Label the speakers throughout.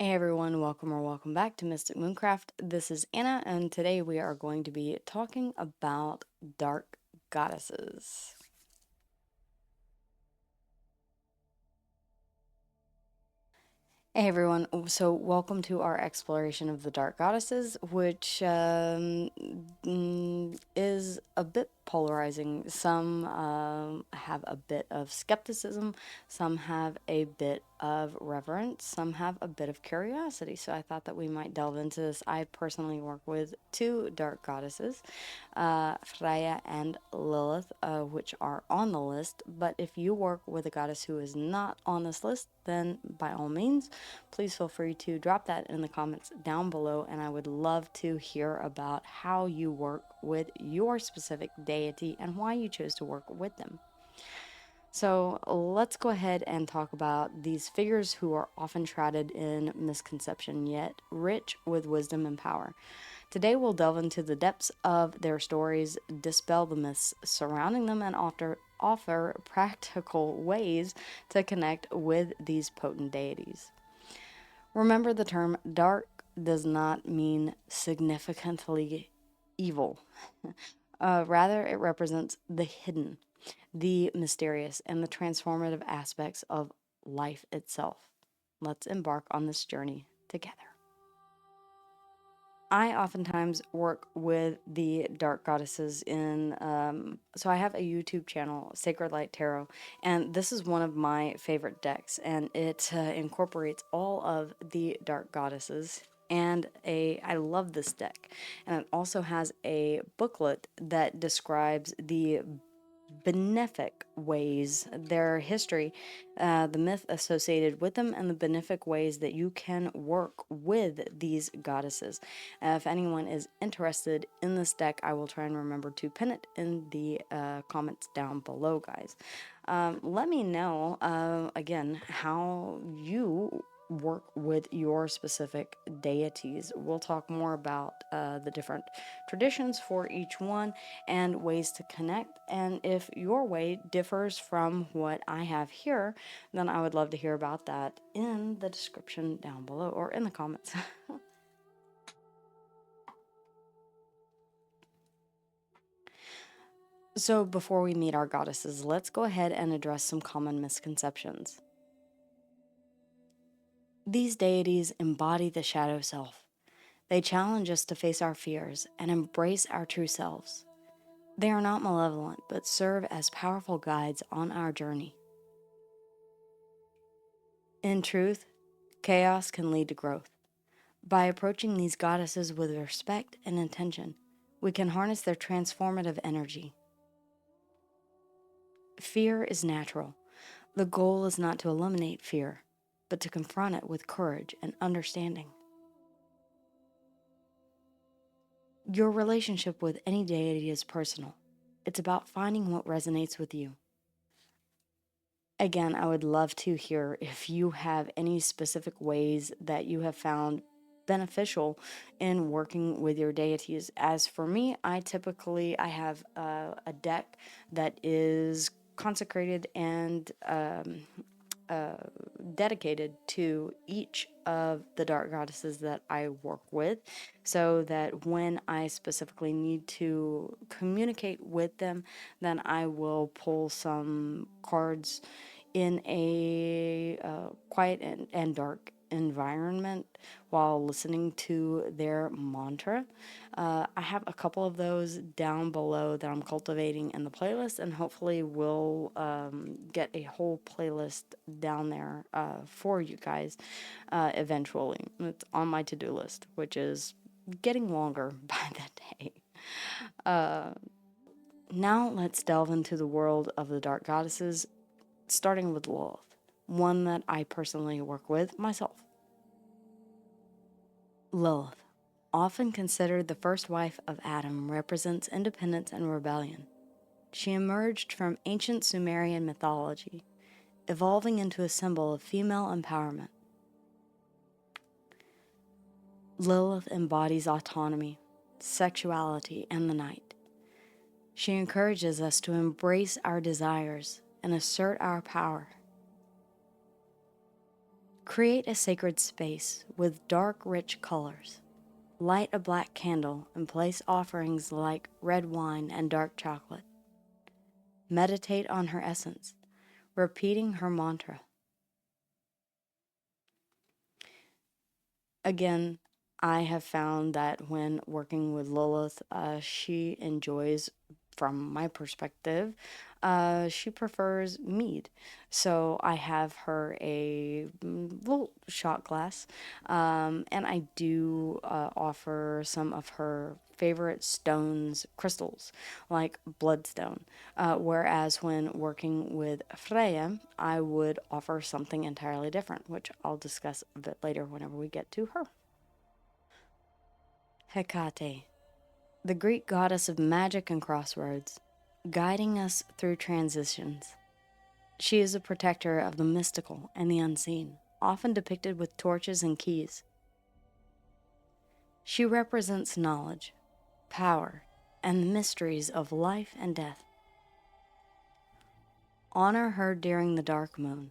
Speaker 1: Hey everyone, welcome or welcome back to Mystic Mooncraft. This is Anna, and today we are going to be talking about dark goddesses. Hey everyone, so welcome to our exploration of the Dark Goddesses, which is a bit polarizing. Some have a bit of skepticism, some have a bit of reverence, some have a bit of curiosity. So I thought that we might delve into this. I personally work with two Dark Goddesses, Freya and Lilith, which are on the list. But if you work with a goddess who is not on this list, then by all means, please feel free to drop that in the comments down below, and I would love to hear about how you work with your specific deity and why you chose to work with them. So let's go ahead and talk about these figures who are often shrouded in misconception, yet rich with wisdom and power. Today we'll delve into the depths of their stories, dispel the myths surrounding them, and offer practical ways to connect with these potent deities. Remember, the term dark does not mean significantly evil. Rather, it represents the hidden, the mysterious, and the transformative aspects of life itself. Let's embark on this journey together. I oftentimes work with the dark goddesses so I have a YouTube channel, Sacred Light Tarot, and this is one of my favorite decks, and it incorporates all of the dark goddesses. I love this deck, and it also has a booklet that describes the benefic ways, their history, the myth associated with them, and the benefic ways that you can work with these goddesses. If anyone is interested in this deck, I will try and remember to pin it in the comments down below, guys. Let me know, again, how you work with your specific deities. We'll talk more about the different traditions for each one and ways to connect. And if your way differs from what I have here, then I would love to hear about that in the description down below or in the comments. So before we meet our goddesses, let's go ahead and address some common misconceptions. These deities embody the shadow self. They challenge us to face our fears and embrace our true selves. They are not malevolent, but serve as powerful guides on our journey. In truth, chaos can lead to growth. By approaching these goddesses with respect and intention, we can harness their transformative energy. Fear is natural. The goal is not to eliminate fear, but to confront it with courage and understanding. Your relationship with any deity is personal. It's about finding what resonates with you. Again, I would love to hear if you have any specific ways that you have found beneficial in working with your deities. As for me, I have a deck that is consecrated and dedicated to each of the dark goddesses that I work with, so that when I specifically need to communicate with them, then I will pull some cards in a quiet and dark environment while listening to their mantra. I have a couple of those down below that I'm cultivating in the playlist, and hopefully we'll get a whole playlist down there for you guys eventually. It's on my to-do list, which is getting longer by the day. Now let's delve into the world of the dark goddesses, starting with Lilith, one that I personally work with myself. Lilith, often considered the first wife of Adam, represents independence and rebellion. She emerged from ancient Sumerian mythology, evolving into a symbol of female empowerment. Lilith embodies autonomy, sexuality, and the night. She encourages us to embrace our desires and assert our power. Create a sacred space with dark, rich colors. Light a black candle and place offerings like red wine and dark chocolate. Meditate on her essence, repeating her mantra. Again, I have found that when working with Lilith, she enjoys, from my perspective, she prefers mead. So I have her a little shot glass, and I do offer some of her favorite stones, crystals, like bloodstone. Whereas when working with Freya, I would offer something entirely different, which I'll discuss a bit later whenever we get to her. Hekate, the Greek goddess of magic and crossroads, guiding us through transitions. She is a protector of the mystical and the unseen, often depicted with torches and keys. She represents knowledge, power, and the mysteries of life and death. Honor her during the dark moon.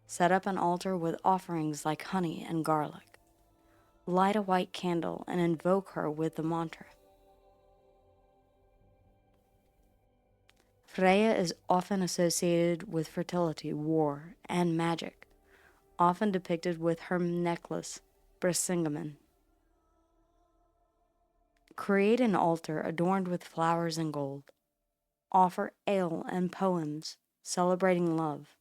Speaker 1: Set up an altar with offerings like honey and garlic. Light a white candle and invoke her with the mantra. Freya is often associated with fertility, war, and magic, often depicted with her necklace, Persephone. Create an altar adorned with flowers and gold. Offer ale and poems celebrating love.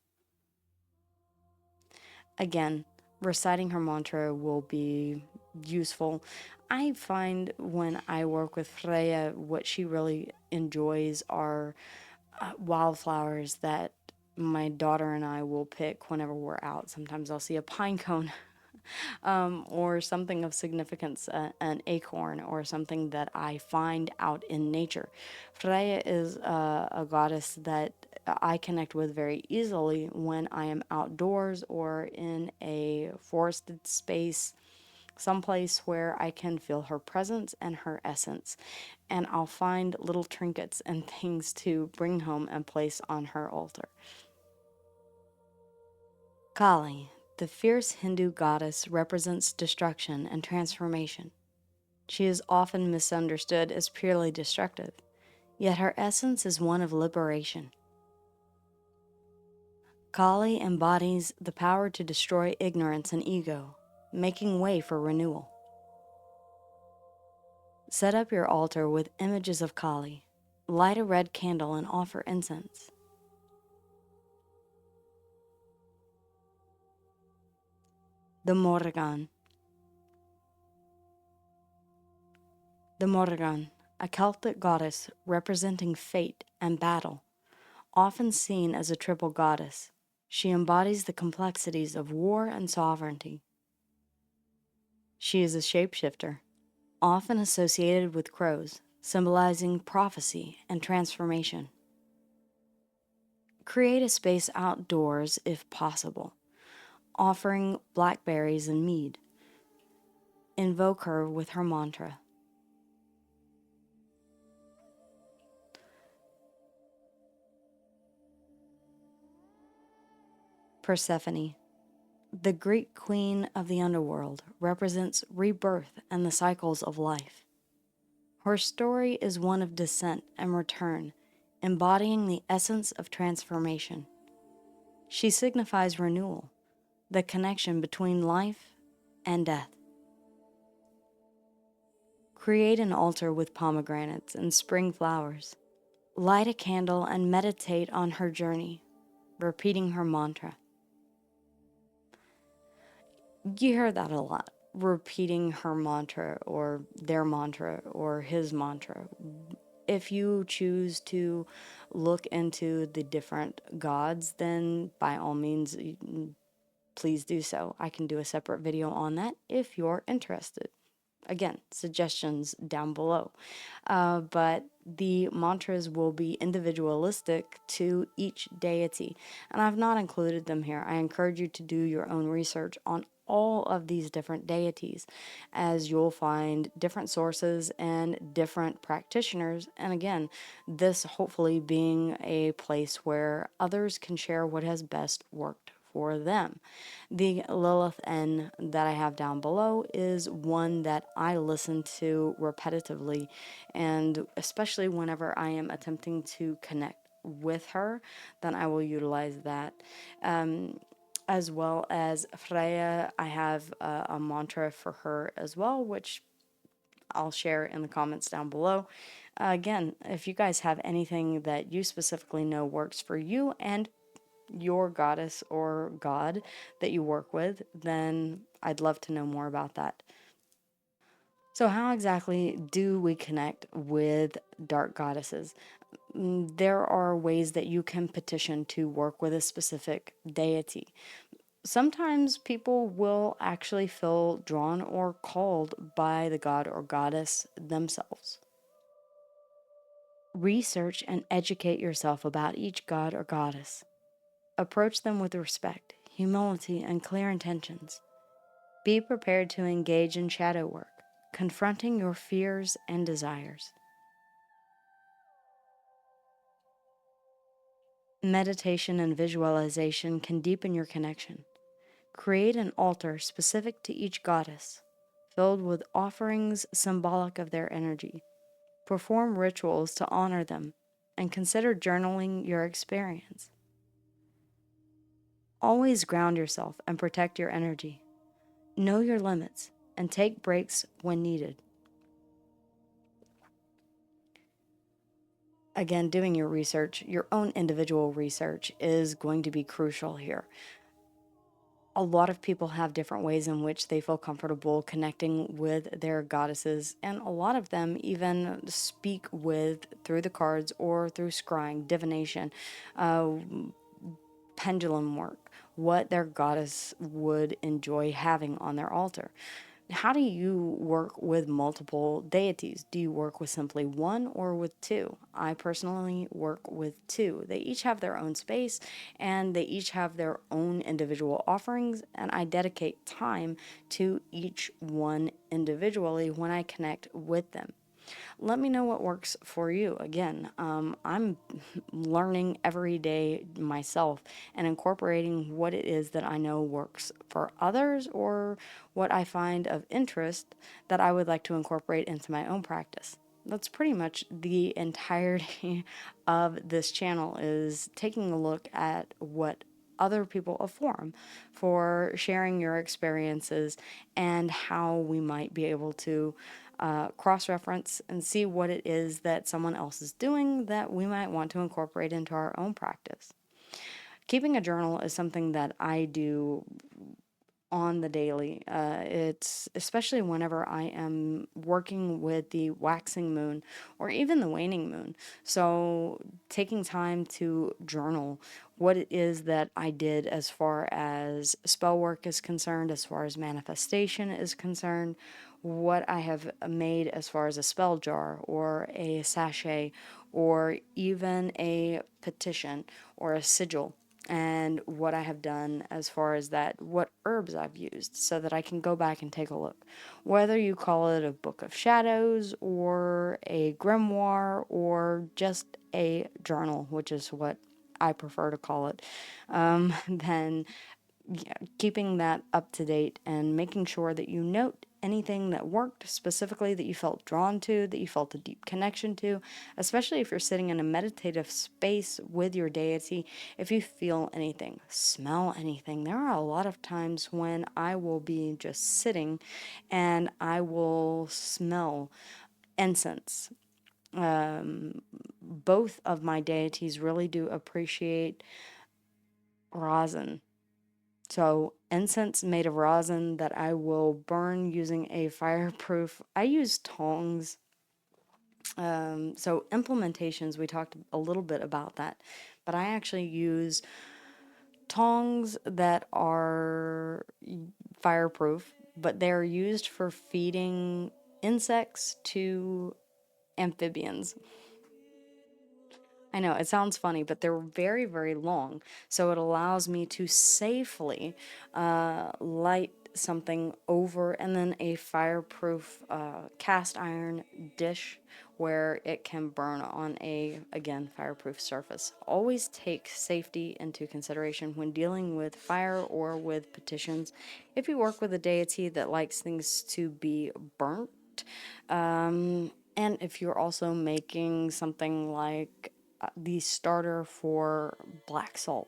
Speaker 1: Again, reciting her mantra will be useful. I find when I work with Freya, what she really enjoys are wildflowers that my daughter and I will pick whenever we're out. Sometimes I'll see a pine cone or something of significance, an acorn or something that I find out in nature. Freya is a goddess that I connect with very easily when I am outdoors or in a forested space, someplace where I can feel her presence and her essence. And I'll find little trinkets and things to bring home and place on her altar. Kali, the fierce Hindu goddess, represents destruction and transformation. She is often misunderstood as purely destructive, yet her essence is one of liberation. Kali embodies the power to destroy ignorance and ego, making way for renewal. Set up your altar with images of Kali. Light a red candle and offer incense. The Morrigan. The Morrigan, a Celtic goddess representing fate and battle, often seen as a triple goddess. She embodies the complexities of war and sovereignty. She is a shapeshifter, often associated with crows, symbolizing prophecy and transformation. Create a space outdoors if possible, offering blackberries and mead. Invoke her with her mantra. Persephone, the Greek queen of the Underworld, represents rebirth and the cycles of life. Her story is one of descent and return, embodying the essence of transformation. She signifies renewal, the connection between life and death. Create an altar with pomegranates and spring flowers. Light a candle and meditate on her journey, repeating her mantra. You hear that a lot, repeating her mantra or their mantra or his mantra. If you choose to look into the different gods, then by all means, please do so. I can do a separate video on that if you're interested. Again, suggestions down below. But the mantras will be individualistic to each deity, and I've not included them here. I encourage you to do your own research on all of these different deities, as you'll find different sources and different practitioners. And again, this hopefully being a place where others can share what has best worked for them. The Lilith N that I have down below is one that I listen to repetitively, and especially whenever I am attempting to connect with her, then I will utilize that. As well as Freya, I have a mantra for her as well, which I'll share in the comments down below. Again, if you guys have anything that you specifically know works for you and your goddess or god that you work with, then I'd love to know more about that. So, how exactly do we connect with dark goddesses? There are ways that you can petition to work with a specific deity. Sometimes people will actually feel drawn or called by the god or goddess themselves. Research and educate yourself about each god or goddess. Approach them with respect, humility, and clear intentions. Be prepared to engage in shadow work, confronting your fears and desires. Meditation and visualization can deepen your connection. Create an altar specific to each goddess, filled with offerings symbolic of their energy. Perform rituals to honor them, and consider journaling your experience. Always ground yourself and protect your energy. Know your limits and take breaks when needed. Again, doing your research, your own individual research, is going to be crucial here. A lot of people have different ways in which they feel comfortable connecting with their goddesses, and a lot of them even speak with through the cards or through scrying, divination, pendulum work, what their goddess would enjoy having on their altar. How do you work with multiple deities? Do you work with simply one or with two? I personally work with two. They each have their own space and they each have their own individual offerings, and I dedicate time to each one individually when I connect with them. Let me know what works for you. Again, I'm learning every day myself and incorporating what it is that I know works for others or what I find of interest that I would like to incorporate into my own practice. That's pretty much the entirety of this channel, is taking a look at what other people affirm for sharing your experiences and how we might be able to cross-reference and see what it is that someone else is doing that we might want to incorporate into our own practice. Keeping a journal is something that I do on the daily. It's especially whenever I am working with the waxing moon or even the waning moon. So, taking time to journal what it is that I did as far as spell work is concerned, as far as manifestation is concerned, what I have made as far as a spell jar or a sachet or even a petition or a sigil, and what I have done as far as that, what herbs I've used, so that I can go back and take a look. Whether you call it a book of shadows or a grimoire or just a journal, which is what I prefer to call it, then yeah, keeping that up to date and making sure that you note anything that worked specifically, that you felt drawn to, that you felt a deep connection to, especially if you're sitting in a meditative space with your deity. If you feel anything, smell anything, there are a lot of times when I will be just sitting and I will smell incense. Both of my deities really do appreciate rosin. So, incense made of rosin that I will burn using a fireproof. I use tongs. So, implementations, we talked a little bit about that, but I actually use tongs that are fireproof, but they're used for feeding insects to amphibians. I know it sounds funny, but they're very, very long. So it allows me to safely light something over, and then a fireproof cast iron dish where it can burn on a, again, fireproof surface. Always take safety into consideration when dealing with fire or with petitions. If you work with a deity that likes things to be burnt, and if you're also making something like the starter for black salt,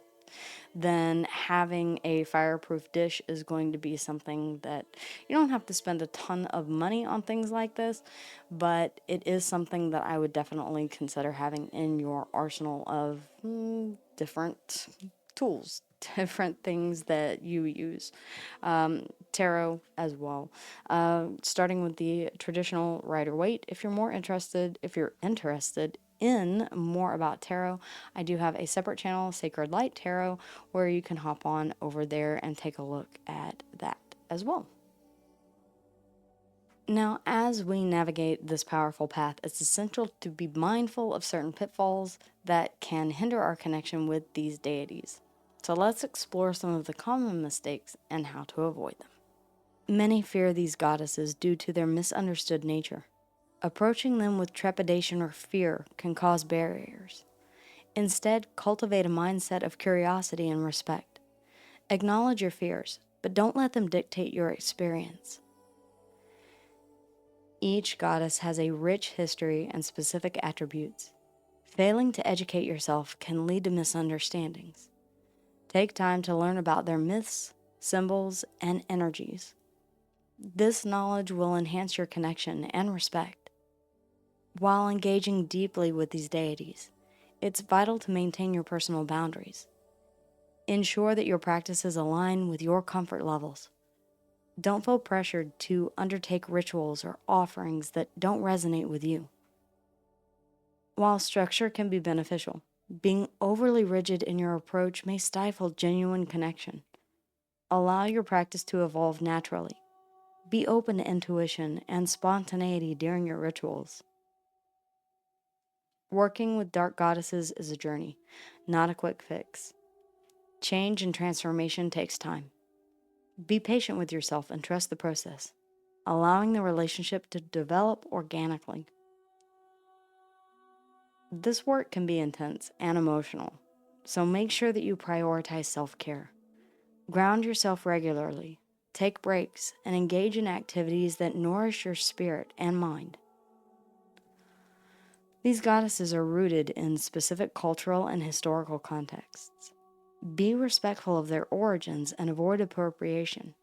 Speaker 1: then having a fireproof dish is going to be something that you don't have to spend a ton of money on things like this, but it is something that I would definitely consider having in your arsenal of different tools, different things that you use. Tarot as well. Starting with the traditional Rider-Waite. If you're interested in more about tarot, I do have a separate channel, Sacred Light Tarot, where you can hop on over there and take a look at that as well. Now, as we navigate this powerful path, it's essential to be mindful of certain pitfalls that can hinder our connection with these deities. So let's explore some of the common mistakes and how to avoid them. Many fear these goddesses due to their misunderstood nature. Approaching them with trepidation or fear can cause barriers. Instead, cultivate a mindset of curiosity and respect. Acknowledge your fears, but don't let them dictate your experience. Each goddess has a rich history and specific attributes. Failing to educate yourself can lead to misunderstandings. Take time to learn about their myths, symbols, and energies. This knowledge will enhance your connection and respect. While engaging deeply with these deities, it's vital to maintain your personal boundaries. Ensure that your practices align with your comfort levels. Don't feel pressured to undertake rituals or offerings that don't resonate with you. While structure can be beneficial, being overly rigid in your approach may stifle genuine connection. Allow your practice to evolve naturally. Be open to intuition and spontaneity during your rituals. Working with dark goddesses is a journey, not a quick fix. Change and transformation takes time. Be patient with yourself and trust the process, allowing the relationship to develop organically. This work can be intense and emotional, so make sure that you prioritize self-care. Ground yourself regularly, take breaks, and engage in activities that nourish your spirit and mind. These goddesses are rooted in specific cultural and historical contexts. Be respectful of their origins and avoid appropriation.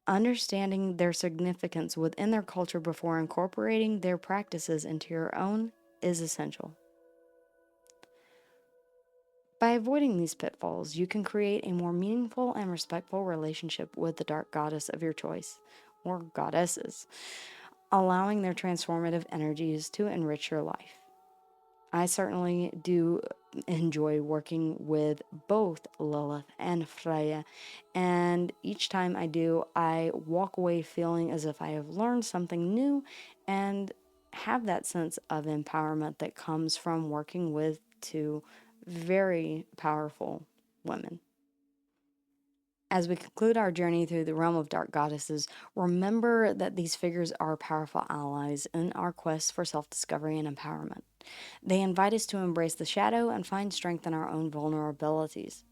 Speaker 1: Understanding their significance within their culture before incorporating their practices into your own is essential. By avoiding these pitfalls, you can create a more meaningful and respectful relationship with the dark goddess of your choice, or goddesses, allowing their transformative energies to enrich your life. I certainly do enjoy working with both Lilith and Freya, and each time I do, I walk away feeling as if I have learned something new and have that sense of empowerment that comes from working with two very powerful women. As we conclude our journey through the realm of dark goddesses, remember that these figures are powerful allies in our quest for self-discovery and empowerment. They invite us to embrace the shadow and find strength in our own vulnerabilities.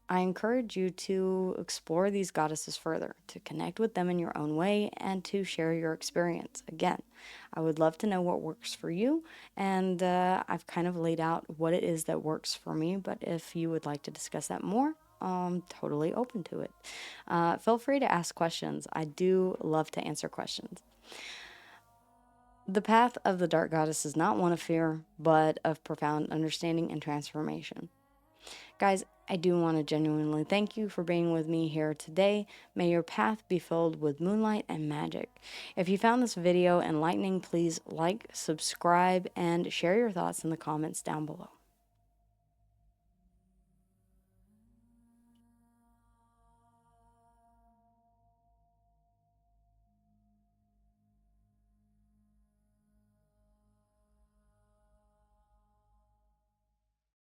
Speaker 1: I encourage you to explore these goddesses further, to connect with them in your own way, and to share your experience. Again, I would love to know what works for you, and I've kind of laid out what it is that works for me, but if you would like to discuss that more, I'm totally open to it. Feel free to ask questions. I do love to answer questions. The path of the dark goddess is not one of fear, but of profound understanding and transformation. Guys, I do want to genuinely thank you for being with me here today. May your path be filled with moonlight and magic. If you found this video enlightening, please like, subscribe, and share your thoughts in the comments down below.